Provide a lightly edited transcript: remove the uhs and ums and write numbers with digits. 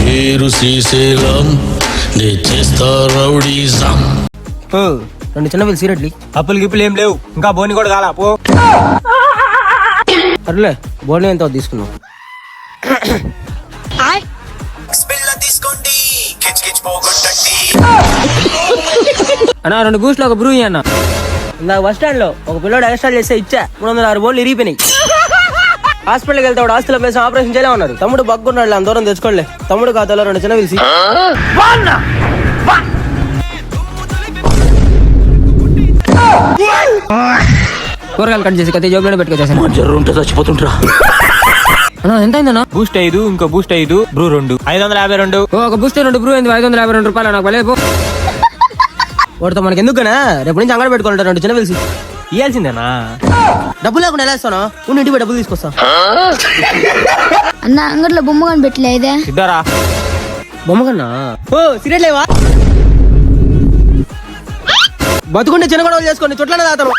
పేరు శ్రీశైలం నే చేస్తా రౌడీజం. రెండు చిన్న పిల్లలు సీరియట్లీ అప్పులు గిప్పులు ఏం లేవు, ఇంకా బోని కూడా కాలా పో. అట్లే బోర్డు ఎంత తీసుకున్నావు? అన్నా 2 బూస్ట్లు ఒక బ్రూ అన్న. ఇందాక బస్ స్టాండ్ లో ఒక పిల్లోడు ఎక్స్ట్రా చేస్తే ఇచ్చా 306 బోర్లు ఇరిగిపోయినాయి. హాస్పిటల్కి వెళ్తాడు, ఆస్తుల మీద ఆపరేషన్ చేయలే ఉన్నారు. తమ్ముడు బగ్గున్నాడు, అంత దూరం తెచ్చుకోలే. తమ్ముడు ఖాతాలో 2 చిన్న పిలిచి కూరగాయలు కట్ చేసి కత్తి జోబులో పెట్టుకొచ్చేసాను. జర్రు ఉంటే చచ్చిపోతుంటరా. ఎంత అయిందన్నా? బూస్ట్ 5, ఇంకో బూస్ట్ 5, బ్రూ 2, 552. ఒక బూస్ట్ 2 బ్రూ అయింది 552 రూపాయలు. నాకు పలేదు పో. వాడితో మనకి ఎందుకనా? రేపు నుంచి అంగడి పెట్టుకుంటా 2 చిన్న పిలిచి. ఇయ్యాల్సిందేనా? డబ్బులు లేకుండా ఎలా ఇస్తాను? ఇంటికి డబ్బులు తీసుకొస్తా. అన్న అంగట్లో బొమ్మ కనిపెట్టలేదే. ఇద్దరా బొమ్మ కన్నా సీరియట్ లేవా? బతుకుంటే చిన్న గొడవలు చేసుకోండి, చుట్లనే తాతాను.